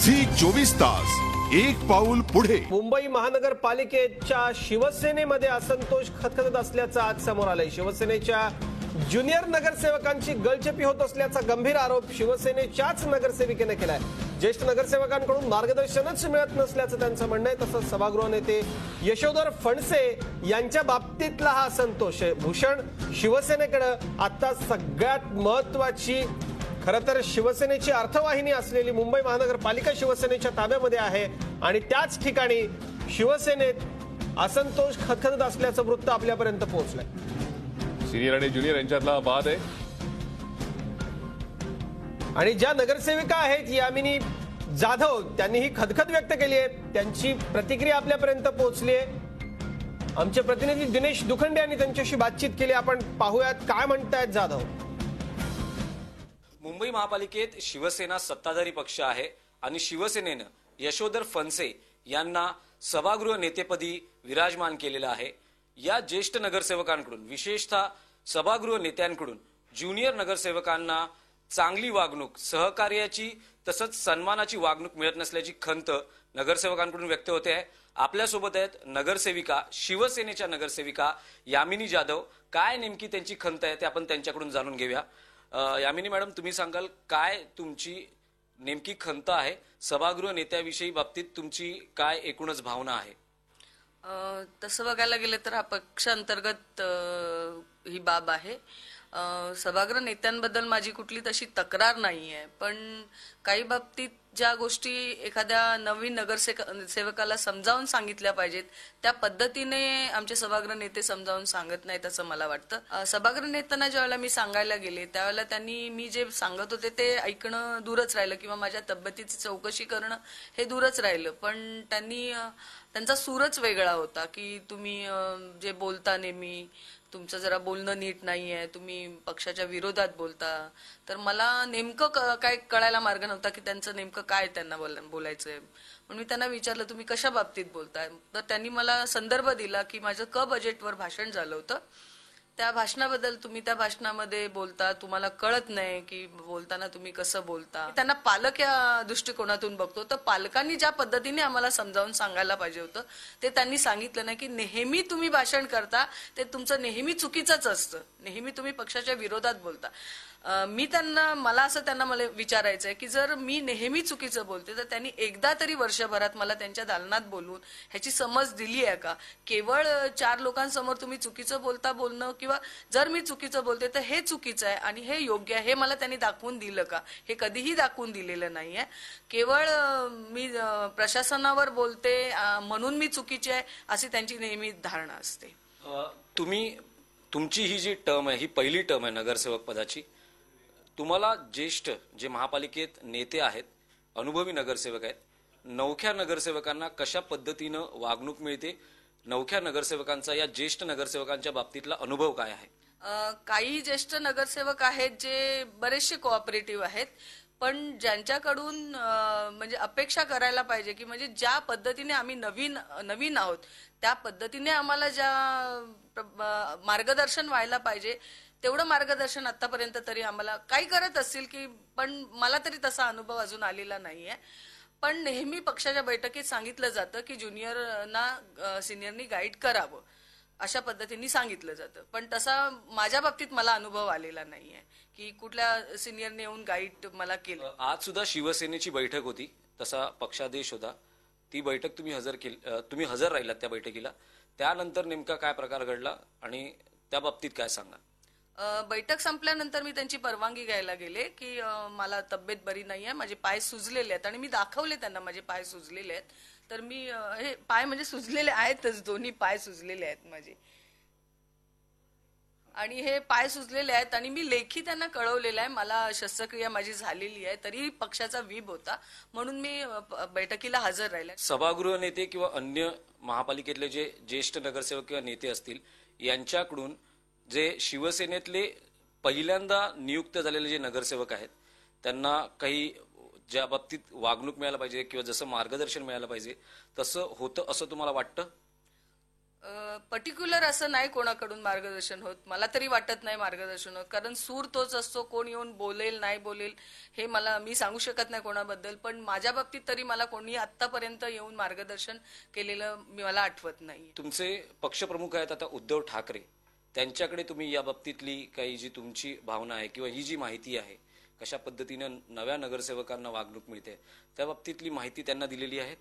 Zee 24 तास एक पाऊल पुढे। मुंबई महानगरपालिकेच्या शिवसेनेमध्ये असंतोष खतखतत असल्याचं आज समोर आलंय। शिवसेनेच्या ज्युनियर नगरसेवकांची गळचेपी होत असल्याचा गंभीर आरोप शिवसेनेच्याच नगरसेविकेने केलाय। ज्येष्ठ नगरसेवकांकडून मार्गदर्शनच मिळत नसल्याचं त्यांचं म्हणणं आहे। तसंच सभागृह नेते यशोधर फणसे यांच्या बाबतीतला हा असंतोष आहे। भूषण, शिवसेनेकडे आता सगळ्यात महत्त्वाची खरं तर शिवसेनेची अर्थवाहिनी असलेली मुंबई महानगरपालिका शिवसेनेच्या ताब्यामध्ये आहे आणि त्याच ठिकाणी शिवसेनेत असंतोष खतखतत असल्याचं वृत्त आपल्यापर्यंत पोहोचलंय। सिनियर आणि ज्युनियर यांच्यातला वाद आहे आणि ज्या नगरसेविका आहेत यामिनी जाधव त्यांनी ही खदखद व्यक्त केली आहे। त्यांची प्रतिक्रिया आपल्यापर्यंत पोहोचली आहे। आमचे प्रतिनिधी दिनेश दुखंडे यांनी त्यांच्याशी बातचीत केली। आपण पाहूयात काय म्हणतायत जाधव। मुंबई महापालिकेत शिवसेना सत्ताधारी पक्ष आहे आणि शिवसेनेनं यशोधर फणसे यांना सभागृह नेतेपदी विराजमान केलेलं आहे। या ज्येष्ठ नगरसेवकांकडून विशेषतः सभागृह नेत्यांकडून ज्युनियर नगरसेवकांना चांगली वागणूक, सहकार्याची तसंच सन्मानाची वागणूक मिळत नसल्याची खंत नगरसेवकांकडून व्यक्त होते आहे। आपल्यासोबत आहेत नगरसेविका, शिवसेनेच्या नगरसेविका यामिनी जाधव। काय नेमकी त्यांची खंत आहे ते आपण त्यांच्याकडून जाणून घेऊया। यामिनी मॅडम, तुम्ही सांगाल काय तुमची नेमकी खंत आहे? सभागृह नेत्याविषयी बाबतीत तुमची काय एकूणच भावना आहे? तसं बघायला गेलं तर पक्ष अंतर्गत ही बाब आहे। सभागृह नेत्यांबद्दल माझी कुठली तशी तक्रार नाही आहे, पण काही बाबतीत ज्या गोष्टी एखाद्या नवीन नगरसेवकाला समजावून सांगितल्या पाहिजेत त्या पद्धतीने आमचे सभागृह नेते समजावून सांगत नाहीत असं मला वाटतं। सभागृह नेत्यांना ज्यावेळेला मी सांगायला गेले त्यावेळेला त्यांनी मी जे सांगत होते ते ऐकणं दूरच राहिलं किंवा माझ्या तब्येतीची चौकशी करणं हे दूरच राहिलं। पण त्यांचा सूरच वेगळा होता की तुम्ही जे बोलता नेहमी तुमचं जरा बोलणं नीट नाहीये, तुम्ही पक्षाच्या विरोधात बोलता। तर मला नेमकं काय कळायला मार्ग नव्हता की त्यांचं नेमकं काय त्यांना बोलायचंय। म्हणून मी त्यांना विचारलं तुम्ही कशा बाबतीत बोलताय, तर त्यांनी मला संदर्भ दिला की माझं बजेटवर भाषण झालं होतं, त्या भाषणाबद्दल तुम्ही त्या भाषणामध्ये बोलता, तुम्हाला कळत नाही की बोलताना तुम्ही कसं बोलता। त्यांना पालक या दृष्टिकोनातून बघतो, तर पालकांनी ज्या पद्धतीने आम्हाला समजावून सांगायला पाहिजे होतं ते त्यांनी सांगितलं नाही की नेहमी तुम्ही भाषण करता ते तुमचं नेहमी चुकीचंच असतं, नेहमी तुम्ही पक्षाच्या विरोधात बोलता। मला विचारायचंय की जर मी नेहमी चुकीचं बोलते तर त्यांनी एकदा तरी वर्षभरात मला त्यांच्या दालनात बोलवून ह्याची समज दिली आहे का? केवळ 4 लोकांसमोर तुम्ही चुकीचं बोलणं किंवा जर मी चुकीचं बोलते तर हे चुकीचं आहे आणि हे योग्य आहे हे मला त्यांनी दाखवून दिलं का? हे कधीही दाखवून दिलेलं नाहीये। केवळ मी प्रशासनावर बोलते म्हणून मी चुकीची आहे अशी त्यांची नेहमी धारणा असते। तुमची ही जी टर्म आहे ही पहिली टर्म आहे नगरसेवक पदाची। तुम्हाला ज्येष्ठ जे महापालिकेत नेते आहेत, अनुभवी नगरसेवक आहेत, नवख्या नगरसेवकांना कशा पद्धतीनं वागणूक मिळते? नवख्या नगरसेवकांचा या ज्येष्ठ नगरसेवकांच्या बाबतीतला अनुभव काय आहे? काही ज्येष्ठ नगरसेवक आहेत जे बरेचसे कोऑपरेटिव्ह आहेत, पण ज्यांच्याकडून म्हणजे अपेक्षा करायला पाहिजे की म्हणजे ज्या पद्धतीने आम्ही नवीन आहोत त्या पद्धतीने आम्हाला ज्या मार्गदर्शन व्हायला पाहिजे तेवढं मार्गदर्शन आतापर्यंत तरी आम्हाला काही करत असतील की, पण मला तरी तसा अनुभव अजून आलेला नाहीये। पण नेहमी पक्षाच्या बैठकीत सांगितलं जातं की ज्युनियरना सिनियरनी गाईड करावं अशा पद्धतीने सांगितलं जातं, पण तसा माझ्या बाबतीत मला अनुभव आलेला नाहीये की कुठल्या सिनियरने येऊन गाईड मला केलं। आज सुद्धा शिवसेनेची बैठक होती, तसा पक्षादेश होता, ती बैठक तुम्ही हजर राहिलात त्या बैठकीला। त्यानंतर नेमका काय प्रकार घडला आणि त्या बाबतीत काय सांगा? बैठक संपल्यानंतर मी त्यांची परवानगी घ्यायला गेले की मला तब्येत बरी नाहीये, माझे पाय सुजलेले आहेत आणि मी दाखवले त्यांना माझे पाय सुजलेले आहेत। तर मी हे पाय म्हणजे सुजलेले आहेतच, दोन्ही पाय सुजलेले आहेत माझे आणि हे पाय सुजलेले आहेत आणि मी लेखी त्यांना कळवलेलं आहे मला शस्त्रक्रिया माझी झालेली आहे, तरी पक्षाचा व्हीप होता म्हणून मी बैठकीला हजर राहिले। सभागृह नेते किंवा अन्य महापालिकेतले जे ज्येष्ठ नगरसेवक किंवा नेते असतील यांच्याकडून जे शिवसेनेतले पहिल्यांदा नियुक्त झालेले जे नगरसेवक आहेत त्यांना काही ज्या बाबतीत वागणूक मिळायला पाहिजे किंवा जसं मार्गदर्शन मिळायला पाहिजे तसं होतं असं तुम्हाला वाटतं? पर्टिक्युलर असं नाही कोणाकडून मार्गदर्शन होत, मला तरी वाटत नाही मार्गदर्शन होत, कारण सूर तोच असतो. कोण येऊन बोलेल नाही बोलेल हे मी सांगू शकत नाही कोणाबद्दल, पण माझ्या बाबतीत तरी मला कोणी आतापर्यंत येऊन मार्गदर्शन केलेलं मला आठवत नाही. तुमचे पक्षप्रमुख आहेत आता उद्धव ठाकरे, त्यांच्याकडे तुम्ही या बाबतीतली काही जी तुमची भावना आहे किंवा ही जी माहिती आहे, कशा पद्धतीनं नव्या नगरसेवकांना वागणूक मिळते, त्या बाबतीतली माहिती त्यांना दिलेली आहे?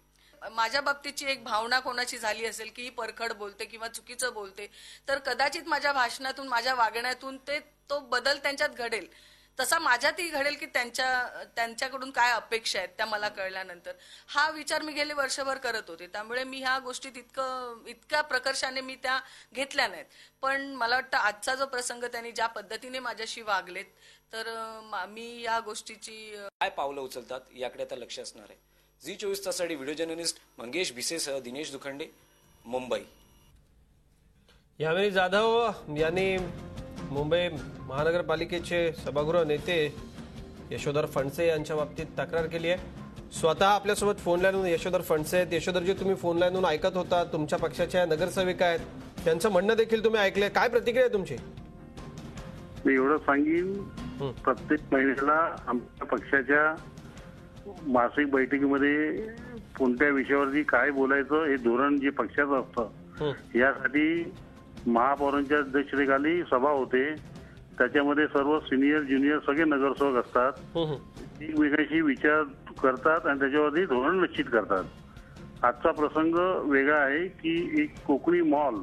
माझ्या बाबतीतची एक भावना कोणाची झाली असेल की ही परखड बोलते किंवा चुकीचं बोलते, तर कदाचित माझ्या भाषणातून माझ्या वागण्यातून तो बदल त्यांच्यात घडेल. तसा माझ्यातही घडेल की त्यांच्याकडून काय अपेक्षा आहेत त्या मला कळल्यानंतर. हा विचार मी गेले वर्षभर करत होते, त्यामुळे मी ह्या गोष्टीत इतक्या प्रकर्षाने मी त्या घेतल्या नाहीत. पण मला वाटतं आजचा जो प्रसंग त्यांनी ज्या पद्धतीने माझ्याशी वागलेत, तर मी या गोष्टीची काय पावलं उचलतात याकडे आता लक्ष असणार आहे. झी24 ताससाठी व्हिडिओ जर्नलिस्ट मंगेश भिसेसह दिनेश दुखंडे, मुंबई. यामिनी जाधव यांनी मुंबई महानगरपालिकेचे सभागृह नेते यशोधर फणसे यांच्या बाबतीत तक्रार केली आहे. स्वतः आपल्यासोबत फोन लाईनवरून यशोधर फणसे आहेत. यशोधरजी, तुम्ही फोन लाईनवरून ऐकत होता, तुमच्या पक्षाच्या नगरसेविका आहेत, त्यांचं म्हणणं देखील तुम्ही ऐकले, काय प्रतिक्रिया आहे तुमची? मी एवढं सांगेन, प्रत्येक महिन्याला आमच्या पक्षाच्या मासिक बैठकीमध्ये कोणत्या विषयावरती काय बोलायचं हे धोरण जे पक्षाचं असतं, यासाठी महापौरांच्या अध्यक्षतेखाली सभा होते. त्याच्यामध्ये सर्व सिनियर ज्युनियर सगळे नगरसेवक असतात, एकमेकांशी विचार करतात आणि त्याच्यावरती धोरण निश्चित करतात. आजचा प्रसंग वेगळा आहे की एक कोकणी मॉल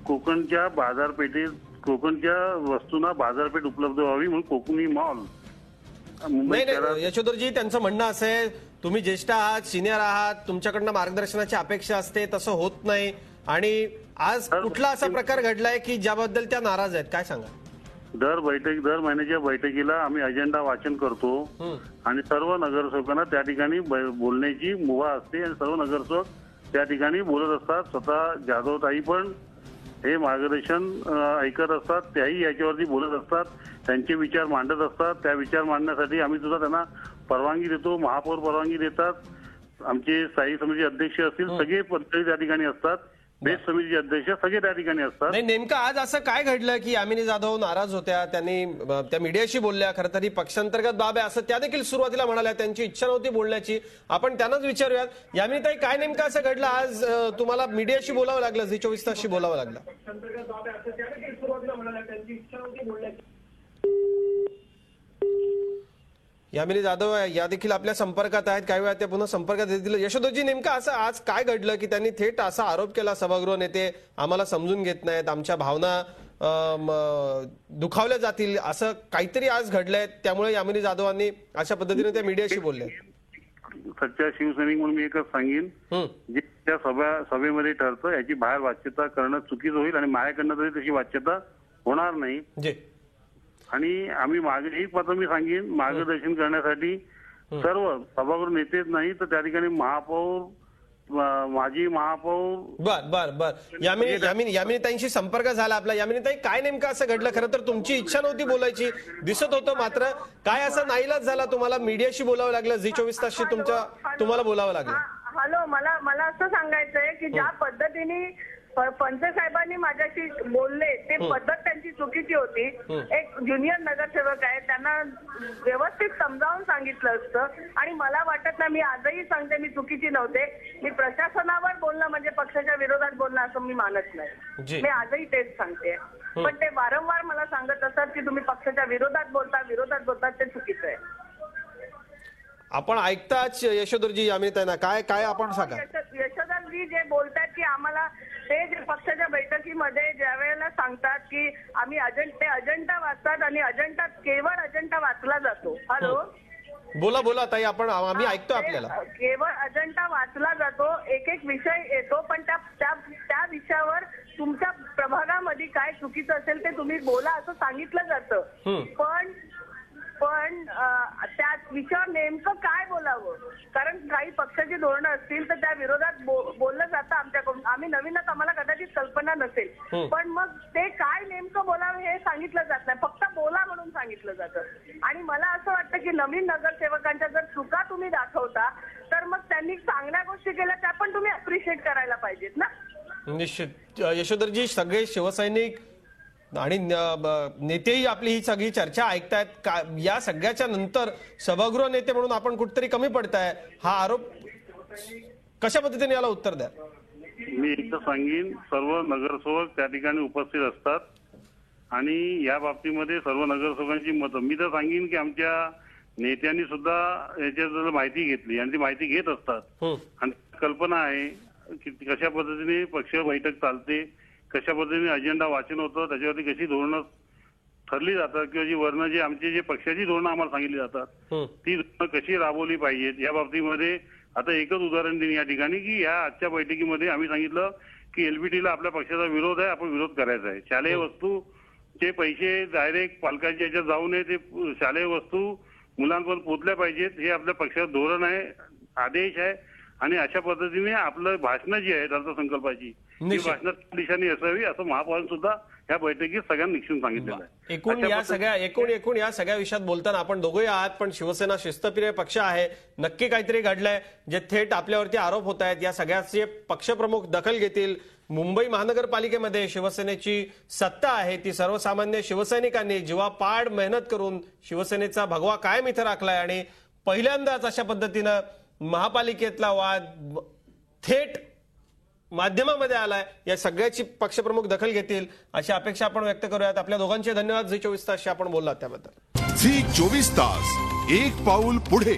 कोकणच्या बाजारपेठेत, कोकणच्या वस्तूंना बाजारपेठ उपलब्ध व्हावी म्हणून कोकणी मॉल. नाही यशोधरजी, त्यांचं म्हणणं असं आहे, तुम्ही ज्येष्ठ आहात, सिनियर आहात, तुमच्याकडनं मार्गदर्शनाची अपेक्षा असते, तसं होत नाही. आणि आज कुठला असा प्रकार घडलाय की ज्याबद्दल त्या नाराज आहेत, काय सांगा? दर महिन्याच्या बैठकीला आम्ही अजेंडा वाचन करतो आणि सर्व नगरसेवकांना त्या ठिकाणी बोलण्याची मुभा असते आणि सर्व नगरसेवक त्या ठिकाणी बोलत असतात. स्वतः जाधवताई पण हे मार्गदर्शन ऐकत असतात, त्याही याच्यावरती बोलत असतात, त्यांचे विचार मांडत असतात. त्या विचार मांडण्यासाठी आम्ही सुद्धा त्यांना परवानगी देतो, महापौर परवानगी देतात, आमचे स्थायी समिती अध्यक्ष असतील सगळे मंत्री त्या ठिकाणी असतात, बेस्ट समितीचे अध्यक्ष सगळे त्या ठिकाणी असतात. नाही, नेमकं आज असं काय घडलं की यामिनी जाधव नाराज होत्या, त्यांनी त्या मीडियाशी बोलल्या, खरं तर ही पक्षांतर्गत बाब आहे असं त्या देखील सुरुवातीला म्हणाल्या, त्यांची इच्छा नव्हती बोलण्याची. आपण त्यांनाच विचारूयात, यामिनीताई, काय नेमकं असं घडलं आज तुम्हाला मीडियाशी बोलावं लागलं, झी24 तासशी बोलावं लागलं? यामिनी जाधव या देखील आपल्या संपर्कात आहेत, काही वेळा त्या पुन्हा संपर्कात येतील. यशोधरजी, नेमकं असं आज काय घडलं की त्यांनी थेट असा आरोप केला, सभागृह नेते आम्हाला समजून घेत नाहीत, आमच्या भावना दुखावल्या जातील, असं काहीतरी आज घडलंय, त्यामुळे यामिनी जाधवांनी अशा पद्धतीने त्या मीडियाशी बोलले? सच्चा शिवसैनिक म्हणून मी एकच सांगेन, जे त्या सभेमध्ये ठरतं याची बाहेर वाच्यता करणं चुकीचं होईल आणि माझ्याकडनं तरी तशी वाच्यता होणार नाही. आणि आम्ही एक मात्र मी सांगेन, मार्गदर्शन करण्यासाठी सर्व सभागृह नेतेच नाही तर त्या ठिकाणी महापौर, माजी महापौर. बर यामिनीताईंशी संपर्क झाला आपला. यामिनीताई, काय नेमकं असं घडलं? खरं तर तुमची इच्छा नव्हती बोलायची दिसत होतं, मात्र काय असं नाईलाज झाला, तुम्हाला मीडियाशी बोलावं लागलं, झी24 तासशी तुम्हाला बोलावं लागलं? हॅलो, मला असं सांगायचंय की ज्या पद्धतीने फणसे साहेबांनी माझ्याशी बोलले ते पद्धत त्यांची चुकीची होती. एक ज्युनियर नगरसेवक आहे, त्यांना व्यवस्थित समजावून सांगितलं असतं आणि मला वाटत नाही, मी आजही सांगते, मी चुकीची नव्हते. मी प्रशासनावर बोलणं म्हणजे पक्षाच्या विरोधात बोलणं असं मी मानत नाही. मी आजही तेच सांगते, पण ते वारंवार मला सांगत असतात की तुम्ही पक्षाच्या विरोधात बोलतात, ते चुकीचं आहे. आपण ऐकताच यशोधरजी, यामिनीताईंना काय आपण सांगा. यशोधरजी जे बोलतात की आम्हाला ते जे पक्षाच्या बैठकीमध्ये ज्या वेळेला सांगतात की आम्ही अजेंडा वाचतात आणि केवळ अजेंडा वाचला जातो. हॅलो, बोला ताई, आम्ही ऐकतो आपल्याला. केवळ अजेंडा वाचला जातो, एक विषय येतो, पण त्या विषयावर तुमच्या प्रभागामध्ये काय चुकीचं असेल ते तुम्ही बोला असं सांगितलं जातं. पण त्या विषयावर नेमकं काय बोलावं, कारण काही पक्षाची धोरणं असतील तर त्या विरोधात बोललं जातं आमच्याकडून. आम्ही नवीनच, आम्हाला कदाचित कल्पना नसेल, पण मग ते काय नेमकं बोलावं हे सांगितलं जात नाही, फक्त बोला म्हणून सांगितलं जातं. आणि मला असं वाटतं की नवीन नगरसेवकांच्या जर चुका तुम्ही दाखवता तर मग त्यांनी चांगल्या गोष्टी केल्या त्या पण तुम्ही अप्रिशिएट करायला पाहिजेत ना. निश्चित यशोधरजी, सगळे शिवसैनिक आणि नेतेही आपली ही सगळी चर्चा ऐकतायत का? या सगळ्याच्या नंतर सभागृह नेते म्हणून आपण कुठेतरी कमी पडताय, हा आरोप कशा पद्धतीने याला उत्तर द्या? मी एकदा सांगेन, सर्व नगरसेवक त्या ठिकाणी उपस्थित असतात आणि या बाबतीमध्ये सर्व नगरसेवकांची मतं. मी तर सांगेन की आमच्या नेत्यांनी सुद्धा याच्याबद्दल माहिती घेतली आणि ती माहिती घेत असतात आणि कल्पना आहे की कशा पद्धतीने पक्ष बैठक चालते, कशा पद्धतीने अजेंडा वाचन होतं, त्याच्यावरती कशी धोरणं ठरली जातात किंवा जी वर्ण जे आमची जे पक्षाची धोरणं आम्हाला सांगितली जातात ती धोरणं कशी राबवली पाहिजेत या बाबतीमध्ये आता एकच उदाहरण देईन या ठिकाणी की या आजच्या बैठकीमध्ये आम्ही सांगितलं की एलबीटीला आपल्या पक्षाचा विरोध आहे, आपण विरोध करायचा आहे. शालेय वस्तूचे पैसे डायरेक्ट पालकांच्या याच्यात जाऊ नये, ते शालेय वस्तू मुलांपर्यंत पोहोचल्या पाहिजेत, हे आपल्या पक्षाचं धोरण आहे, आदेश आहे आणि अशा पद्धतीने आपलं भाषणं जी आहेत अर्थसंकल्पाची ती भाषणं दिशाने असावी असं महापौरांनी सुद्धा या बैठकीत सगळ्यांना निश्चित सांगितलेलं आहे. एकूण या सगळ्या विषयात बोलताना आपण दोघंही आहात, पण शिवसेना शिस्तप्रिय पक्ष आहे, नक्की काहीतरी घडलंय जे थेट आपल्यावरती आरोप होत आहेत. या सगळ्याचे पक्षप्रमुख दखल घेतील. मुंबई महानगरपालिकेमध्ये शिवसेनेची सत्ता आहे, ती सर्वसामान्य शिवसैनिकांनी जीवापाड मेहनत करून शिवसेनेचा भगवा कायम इथं राखलाय आणि पहिल्यांदाच अशा पद्धतीनं महापालिकेतला वाद थेट माध्यमामध्ये आलाय. या सगळ्याची पक्षप्रमुख दखल घेतील अशी अपेक्षा आपण व्यक्त करूयात. आपल्या दोघांचे धन्यवाद. झी 24 तासशी आपण बोललात त्याबद्दल. झी 24 तास, एक पाऊल पुढे.